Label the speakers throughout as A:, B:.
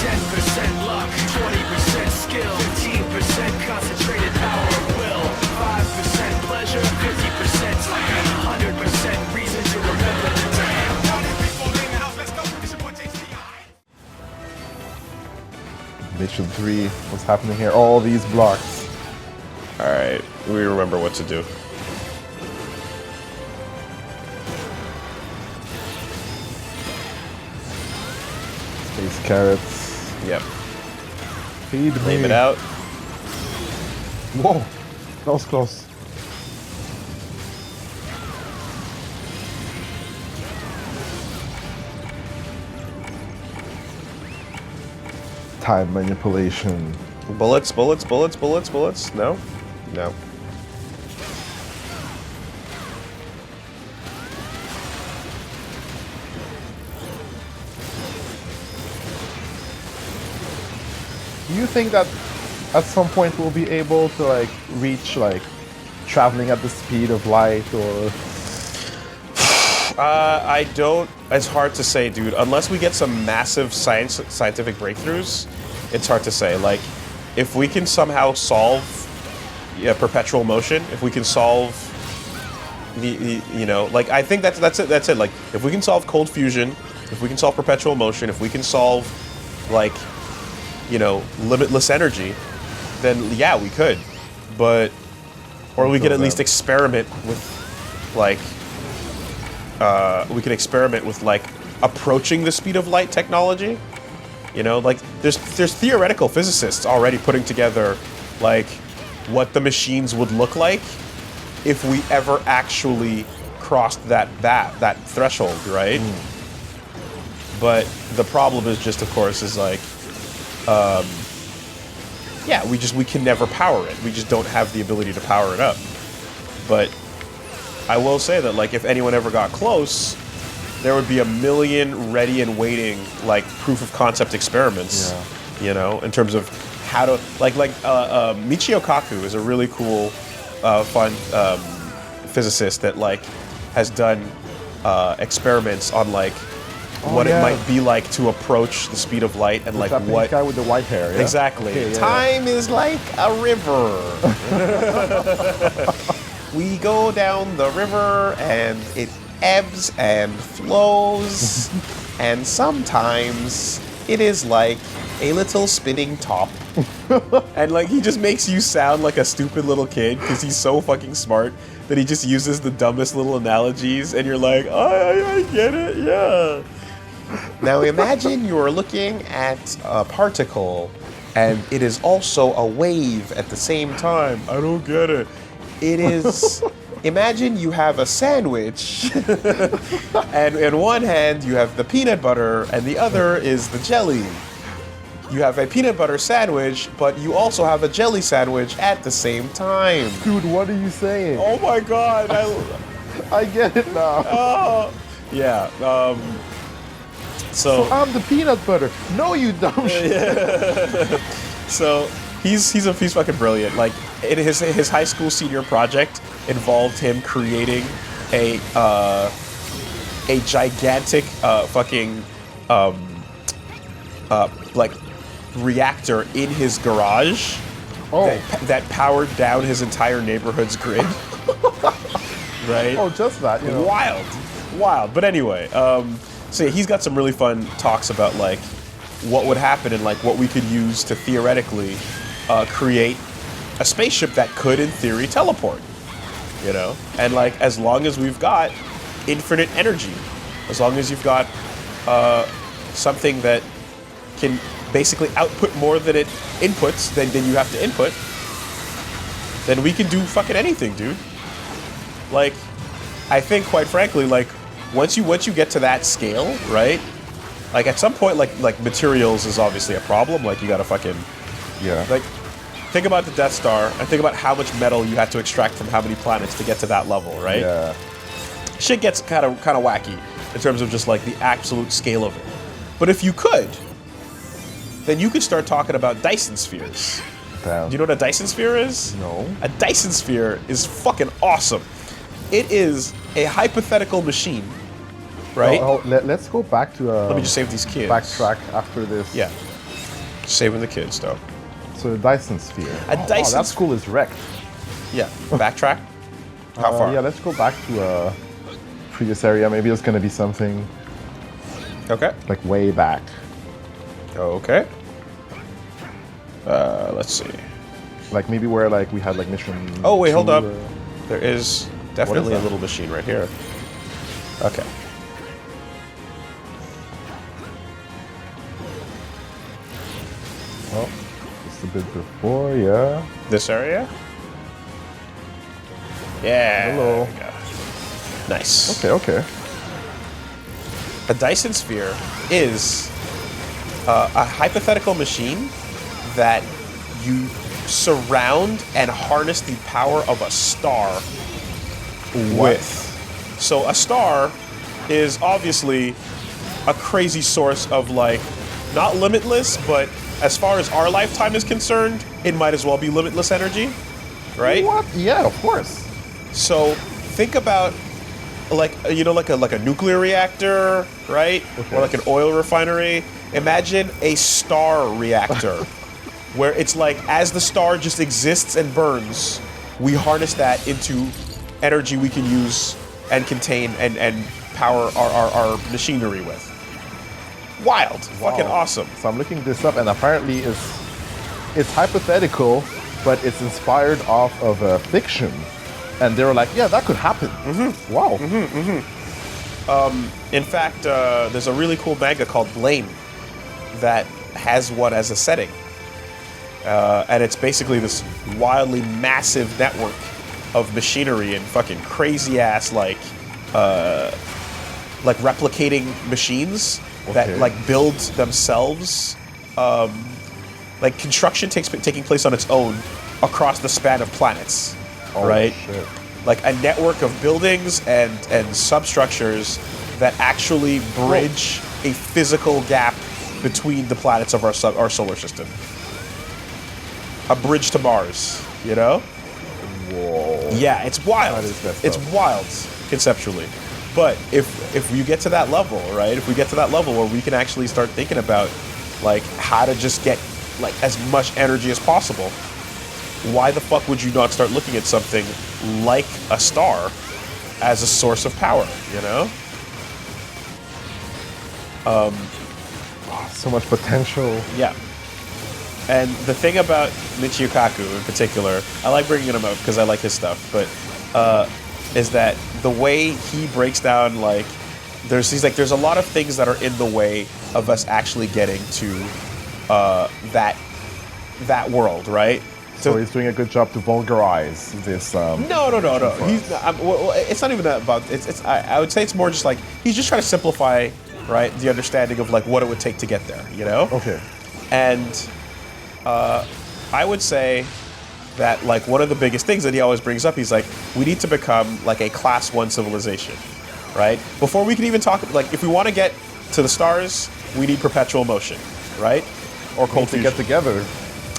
A: 10% luck, 20% skill, 15% concentrated power of will, 5% pleasure, 50% time, 100% reason to remember the time.
B: Mission 3, what's happening here? All these blocks.
C: Alright, we remember what to do.
B: Space carrots.
C: Yep.
B: Feed me.
C: Leave it out.
B: Whoa, that was close. Time manipulation.
C: Bullets, bullets, bullets, bullets, bullets. No? No.
B: Do you think that at some point we'll be able to like reach like traveling at the speed of light or?
C: I don't. It's hard to say, dude. Unless we get some massive scientific breakthroughs, it's hard to say. Like, if we can somehow solve perpetual motion, if we can solve you know, like I think that's it. That's it. Like, if we can solve cold fusion, if we can solve perpetual motion, if we can solve like, you know, limitless energy, then yeah, we could. But or we could at least experiment with like. We can experiment with like approaching the speed of light technology. You know, like there's theoretical physicists already putting together like what the machines would look like if we ever actually crossed that threshold, right? But the problem is just, of course, is like, yeah, we can never power it. We just don't have the ability to power it up. But I will say that, like, if anyone ever got close, there would be a million ready and waiting, like, proof of concept experiments, you know, in terms of how to, like Michio Kaku is a really cool, fun physicist that, like, has done experiments on, like, what it might be like to approach the speed of light and, like, what...
B: guy with the white hair, yeah?
C: Exactly. Okay, Time is like a river. We go down the river and it ebbs and flows, and sometimes it is like a little spinning top. And like he just makes you sound like a stupid little kid because he's so fucking smart that he just uses the dumbest little analogies, and you're like, I get it, yeah. Now imagine you're looking at a particle and it is also a wave at the same time. I don't get it. It is, imagine you have a sandwich, and in one hand you have the peanut butter, and the other is the jelly. You have a peanut butter sandwich, but you also have a jelly sandwich at the same time.
B: Dude, what are you saying?
C: Oh my god,
B: I get it now.
C: Oh, yeah, so
B: I'm the peanut butter. No, you dumb shit.
C: So he's fucking brilliant. Like, his high school senior project involved him creating a gigantic fucking like reactor in his garage that powered down his entire neighborhood's grid. Right?
B: Oh, just that, you know.
C: Wild. But anyway, so yeah, he's got some really fun talks about like what would happen and like what we could use to theoretically create a spaceship that could, in theory, teleport. You know, and like as long as we've got infinite energy, as long as you've got something that can basically output more than it inputs than you have to input, then we can do fucking anything, dude. Like, I think, quite frankly, like once you get to that scale, right? Like at some point, like materials is obviously a problem. Like you gotta fucking like. Think about the Death Star, and think about how much metal you had to extract from how many planets to get to that level, right?
B: Yeah.
C: Shit gets kind of wacky in terms of just like the absolute scale of it. But if you could, then you could start talking about Dyson Spheres.
B: Damn.
C: Do you know what a Dyson Sphere is?
B: No.
C: A Dyson Sphere is fucking awesome. It is a hypothetical machine, right?
B: Let's go back to.
C: Let me just save these kids.
B: Backtrack after this.
C: Yeah. Saving the kids, though.
B: So the Dyson Sphere.
C: A Dyson
B: that school is wrecked.
C: Yeah. Backtrack? How far?
B: Yeah, let's go back to previous area. Maybe it's gonna be something
C: Okay.
B: like way back.
C: Okay. Let's see.
B: Like maybe where like we had like mission.
C: Oh, wait, hold
B: 2,
C: up. There is definitely a
B: that?
C: little machine right here. Okay.
B: Oh, just a bit before, yeah.
C: This area? Yeah.
B: Hello.
C: there we go. Nice.
B: Okay.
C: A Dyson Sphere is a hypothetical machine that you surround and harness the power of a star with. So a star is obviously a crazy source of like, not limitless, but as far as our lifetime is concerned, it might as well be limitless energy, right?
B: What? Yeah, of course.
C: So think about like like a nuclear reactor, right?
B: Okay.
C: Or like an oil refinery. Imagine a star reactor where it's like as the star just exists and burns, we harness that into energy we can use and contain and power our machinery with. Wild. Fucking awesome.
B: So I'm looking this up, and apparently it's hypothetical, but it's inspired off of a fiction. And they were like, yeah, that could happen. Mm-hmm. Wow.
C: In fact, there's a really cool manga called Blame that has one as a setting. And it's basically this wildly massive network of machinery and fucking crazy ass like replicating machines that like build themselves. Like construction taking place on its own across the span of planets. Right?
B: Shit.
C: Like a network of buildings and substructures that actually bridge a physical gap between the planets of our solar system. A bridge to Mars, you know?
B: Whoa.
C: Yeah, it's wild.
B: That is messed
C: It's
B: up.
C: wild, conceptually. But if you get to that level, right? If we get to that level where we can actually start thinking about like how to just get like as much energy as possible, why the fuck would you not start looking at something like a star as a source of power, you know?
B: So much potential.
C: Yeah. And the thing about Michio Kaku in particular, I like bringing him up because I like his stuff, but is that the way he breaks down like there's a lot of things that are in the way of us actually getting to that world, right?
B: So he's doing a good job to vulgarize this.
C: No. He's not, well, it's not even about. I would say it's more just like he's just trying to simplify, right, the understanding of like what it would take to get there. You know.
B: Okay.
C: And I would say that like one of the biggest things that he always brings up, he's like, we need to become like a class 1 civilization, right? Before we can even talk, like if we want to get to the stars, we need perpetual motion, right? Or cold
B: To
C: fusion.
B: get together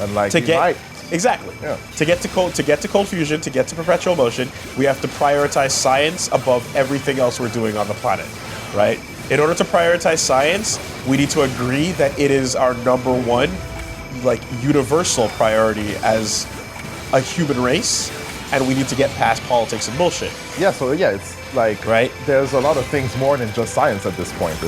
B: and like
C: To get
B: unite.
C: exactly.
B: Yeah.
C: To get to cold fusion, to get to perpetual motion, we have to prioritize science above everything else we're doing on the planet, right? In order to prioritize science, we need to agree that it is our number one, like universal priority as a human race, and we need to get past politics and bullshit.
B: Yeah. So yeah, it's like
C: Right.
B: There's a lot of things more than just science at this point.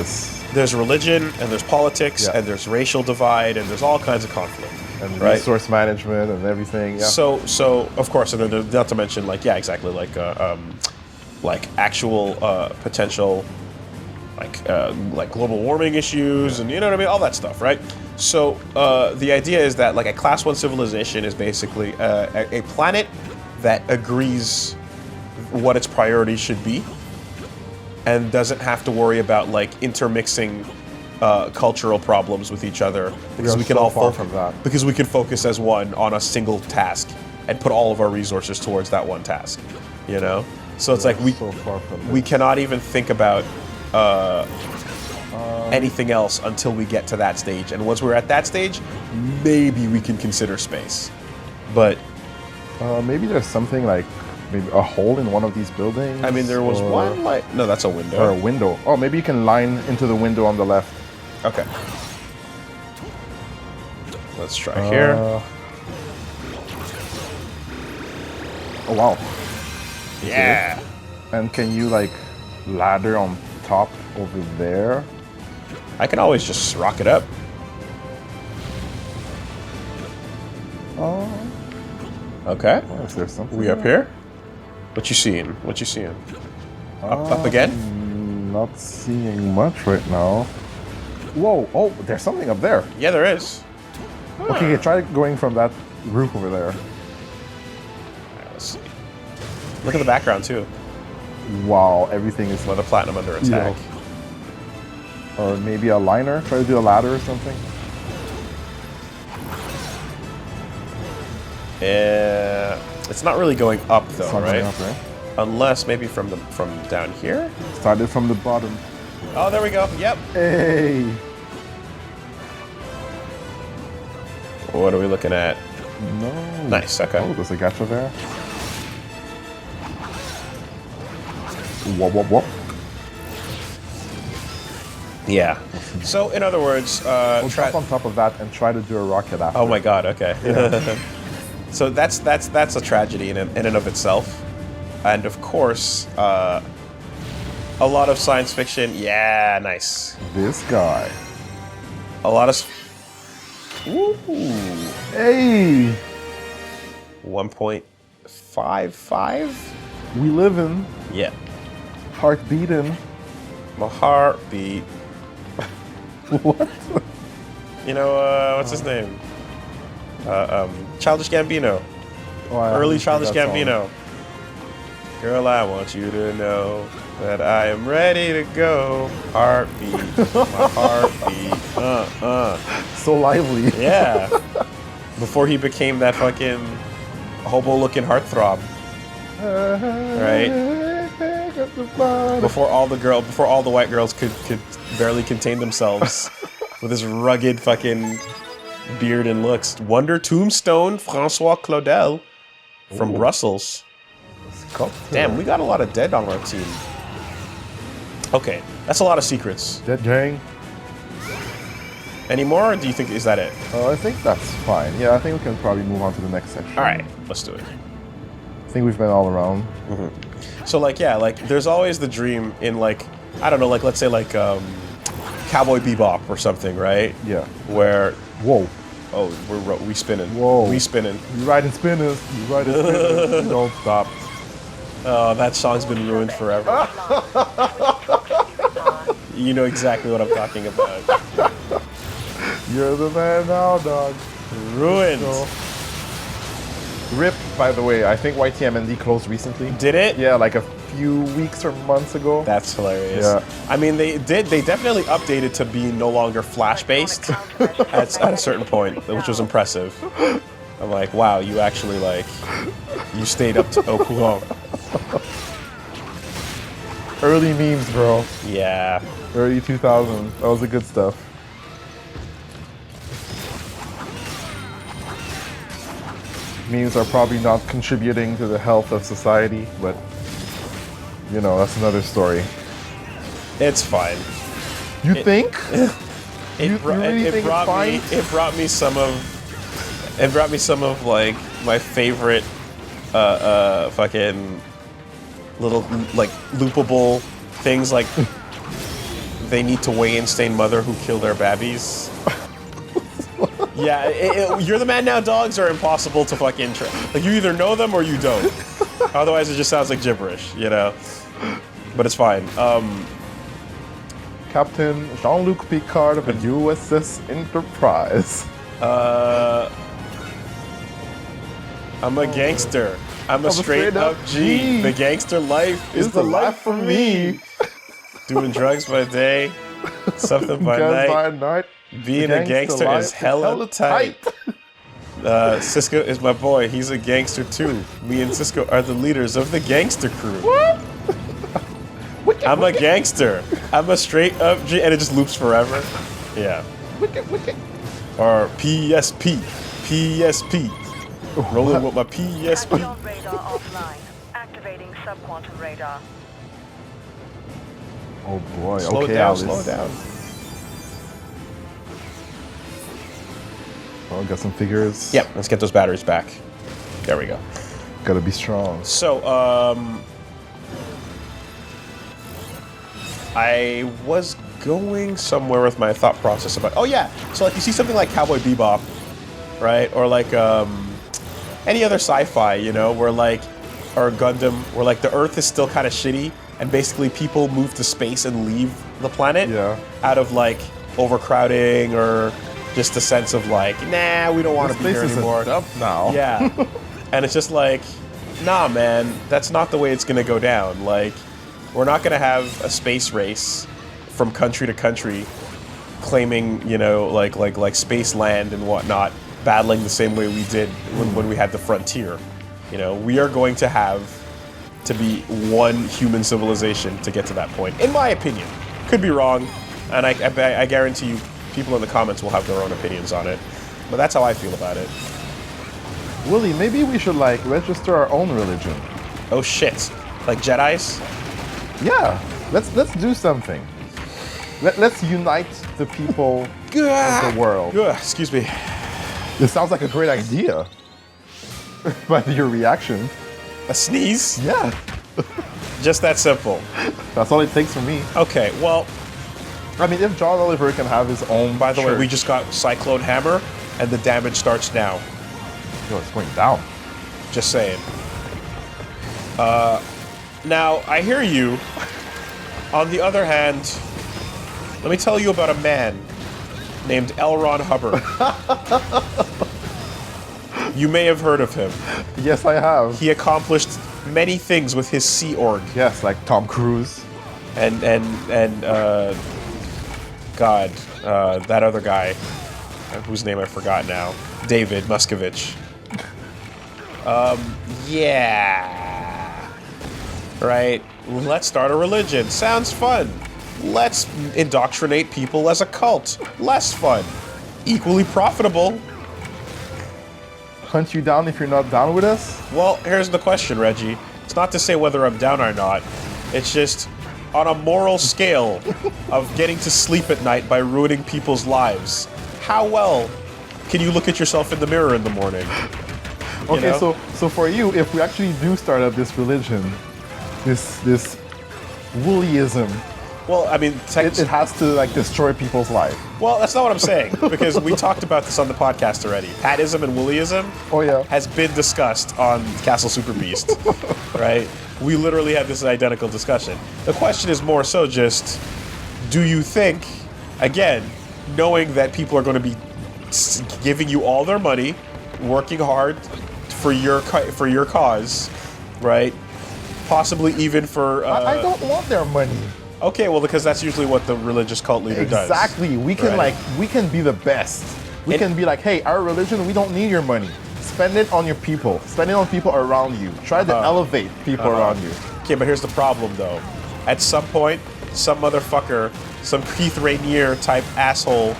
C: There's religion, and there's politics,
B: Yeah.
C: and there's racial divide, and there's all kinds of conflict.
B: And
C: right?
B: resource management and everything. Yeah.
C: So of course, and then not to mention like exactly like actual potential like global warming issues and you know what I mean, all that stuff, right? So the idea is that like a class 1 civilization is basically a planet that agrees what its priorities should be and doesn't have to worry about like intermixing cultural problems with each other because
B: are
C: we can
B: so
C: all
B: far from that.
C: because we can focus as one on a single task and put all of our resources towards that one task, you know? So it's like
B: so far from
C: we
B: this.
C: cannot even think about anything else until we get to that stage. And once we're at that stage, maybe we can consider space. But
B: Maybe there's something like maybe a hole in one of these buildings.
C: I mean, there was
B: or-
C: one light. No, that's a window.
B: or a window. Oh, maybe you can line into the window on the left.
C: Okay. Let's try here.
B: Oh wow.
C: Yeah.
B: And can you like ladder on top over there?
C: I can always just rocket up.
B: Oh.
C: Okay.
B: Is there something?
C: We up here? What you seeing? What you seeing? Up again?
B: Not seeing much right now. Whoa! Oh, there's something up there.
C: Yeah, there is.
B: Okay, try going from that roof over there.
C: Alright, let's see. Look at the background too.
B: Wow, everything is.
C: With the platinum under attack.
B: Or maybe a liner. Try to do a ladder or something.
C: It's not really going up though,
B: It's not
C: right?
B: going up, right?
C: Unless maybe from down here.
B: Started from the bottom.
C: Oh, there we go. Yep.
B: Hey!
C: What are we looking at?
B: No.
C: Nice. Okay.
B: Oh, there's a gacha there. Whoa, whoa, whoa.
C: Yeah. So in other words,
B: Jump on top of that and try to do a rocket after.
C: Oh my God. Okay. So that's a tragedy in and of itself, and of course, a lot of science fiction. Yeah, nice.
B: This guy.
C: A lot of. Ooh.
B: Hey!
C: 1.55.
B: We live in.
C: Yeah.
B: Heart beating.
C: My heartbeat.
B: What?
C: You know, what's his name? Childish Gambino.
B: Oh, I
C: Early
B: haven't
C: Childish
B: heard that
C: Gambino. Girl, I want you to know that I am ready to go. Heartbeat, my heartbeat.
B: song. So lively.
C: Yeah. Before he became that fucking hobo-looking heartthrob. Right? Before all the white girls could barely contain themselves with his rugged fucking beard and looks. Wonder Tombstone, Francois Claudel from Brussels. Damn, we got a lot of dead on our team. Okay, that's a lot of secrets.
B: Dead gang.
C: Any more, or do you think, is that it?
B: I think that's fine. Yeah, I think we can probably move on to the next section.
C: Alright, let's do it.
B: I think we've been all around.
C: So, like, yeah, like, there's always the dream in, like, I don't know, like, let's say, like, Cowboy Bebop or something, right?
B: Yeah.
C: Where,
B: Whoa.
C: oh, we spinning.
B: Whoa.
C: We spinning.
B: You riding spinners. You riding spinners. Don't stop.
C: Oh, that song's been ruined forever. You know exactly what I'm talking about.
B: You're the man now, dog.
C: Ruined.
B: So, RIP, by the way. I think YTMND closed recently.
C: Did it?
B: Yeah, like a few weeks or months ago.
C: That's hilarious.
B: Yeah.
C: I mean, they definitely updated to be no longer Flash-based at a certain point, which was impressive. I'm like, wow, you actually, like, you stayed up to au courant.
B: Early memes, bro.
C: Yeah.
B: Early 2000. That was the good stuff. Memes are probably not contributing to the health of society, but you know, that's another story.
C: It's fine.
B: You think?
C: It brought me some of like my favorite fucking little like loopable things, like they need to weigh in stain mother who kill their babbies. Yeah, you're the man now dogs are impossible to fucking like, you either know them or you don't. Otherwise it just sounds like gibberish, you know. But it's fine.
B: Captain Jean-Luc Picard of the USS Enterprise.
C: I'm a gangster. I'm a straight up G. The gangster life is the life for me. Doing drugs by day, something by
B: Guns by
C: night.
B: night.
C: Being a gangster
B: life
C: is hella tight. Cisco is my boy. He's a gangster too. Me and Cisco are the leaders of the gangster crew.
B: What?
C: I'm a gangster. I'm a straight up G. And it just loops forever. Yeah.
B: Wicked.
C: Or PSP. PSP. Rolling with my PSP.
D: Radar offline. subquantum radar.
B: Oh boy.
C: Slow
B: okay,
C: it down,
B: Alice.
C: slow it down.
B: Oh, got some figures.
C: Yep, let's get those batteries back. There we go.
B: Gotta be strong.
C: So, I was going somewhere with my thought process about. Oh yeah, so like you see something like Cowboy Bebop, right? Or like any other sci-fi, you know, where like, or Gundam, where like the Earth is still kind of shitty, and basically people move to space and leave the planet.
B: Yeah.
C: Out of like overcrowding or just a sense of like, nah, we don't want to be here anymore.
B: Up now.
C: Yeah. And it's just like, nah, man, that's not the way it's going to go down. Like, we're not going to have a space race from country to country claiming, you know, like space land and whatnot, battling the same way we did when we had the frontier. You know, we are going to have to be one human civilization to get to that point, in my opinion. Could be wrong, and I guarantee you people in the comments will have their own opinions on it. But that's how I feel about it.
B: Woolie, maybe we should like register our own religion.
C: Oh shit. Like Jedis?
B: Yeah. Let's do something. Let's unite the people of the world.
C: Excuse me.
B: This sounds like a great idea. By your reaction.
C: A sneeze?
B: Yeah.
C: Just that simple.
B: That's all it takes for me.
C: Okay, well,
B: I mean, if John Oliver can have his own.
C: by the way, we
B: church-
C: just got Cyclone Hammer, and the damage starts now.
B: Yo, it's going down.
C: Just saying. Now, I hear you. On the other hand, let me tell you about a man named L. Ron Hubbard. You may have heard of him.
B: Yes, I have.
C: He accomplished many things with his Sea Org.
B: Yes, like Tom Cruise.
C: And God, that other guy, whose name I forgot now, David Muscovich. Yeah. Right. Let's start a religion. Sounds fun. Let's indoctrinate people as a cult. Less fun. Equally profitable.
B: Hunt you down if you're not down with us?
C: Well, here's the question, Reggie. It's not to say whether I'm down or not. It's just on a moral scale of getting to sleep at night by ruining people's lives. How well can you look at yourself in the mirror in the morning?
B: Okay,
C: know?
B: so for you, if we actually do start up this religion, this Woolieism,
C: Well, I mean,
B: it has to like destroy people's life.
C: well, that's not what I'm saying, because we talked about this on the podcast already. Patism and Woolieism
B: Oh yeah.
C: has been discussed on Castle Super Beast, right? We literally had this identical discussion. The question is more so just, do you think, again, knowing that people are going to be giving you all their money, working hard for your cause, right? Possibly even for...
B: I don't want their money.
C: Okay, well, because that's usually what the religious cult leader does.
B: Exactly. We can
C: Right.
B: we can be the best. We can be like, hey, our religion, we don't need your money. Spend it on your people. Spend it on people around you. Try to elevate people around you.
C: Okay, but here's the problem, though. At some point, some motherfucker, some Keith Rainier type asshole,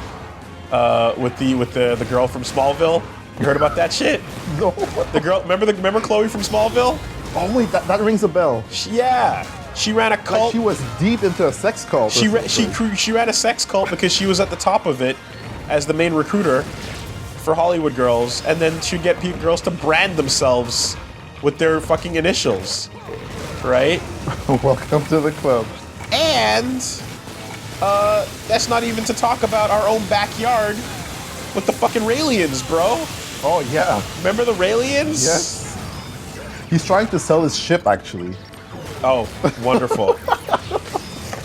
C: with the girl from Smallville. You heard about that shit?
B: No.
C: The girl, remember Chloe from Smallville?
B: Oh wait, that rings a bell.
C: She ran a
B: Like
C: cult.
B: she was deep into a sex cult.
C: She ran a sex cult because she was at the top of it as the main recruiter for Hollywood girls, and then she'd get girls to brand themselves with their fucking initials, right?
B: Welcome to the club.
C: And that's not even to talk about our own backyard with the fucking Raelians, bro.
B: Oh yeah.
C: Remember the Raelians?
B: Yes. He's trying to sell his ship actually.
C: Oh, wonderful.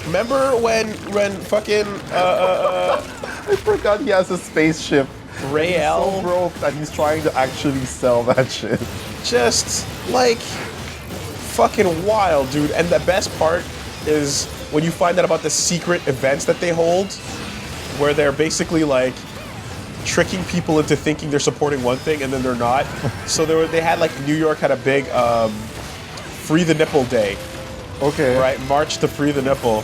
C: Remember when fucking
B: I forgot he has a spaceship. So
C: Rael
B: broke that he's trying to actually sell that shit.
C: just like fucking wild, dude. And the best part is when you find out about the secret events that they hold, where they're basically like tricking people into thinking they're supporting one thing and then they're not. So they had like New York had a big Free the Nipple Day,
B: Okay.
C: right? March to Free the Nipple.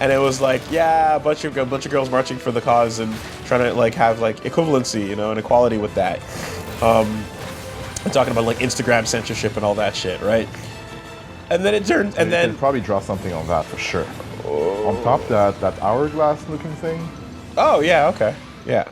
C: And it was like, yeah, a bunch of girls marching for the cause and trying to like have like equivalency, you know, and equality with that. And talking about like Instagram censorship and all that shit, right? And then it turns, and
B: you
C: then
B: can probably draw something on that for sure. On top that hourglass looking thing.
C: oh yeah, okay, yeah.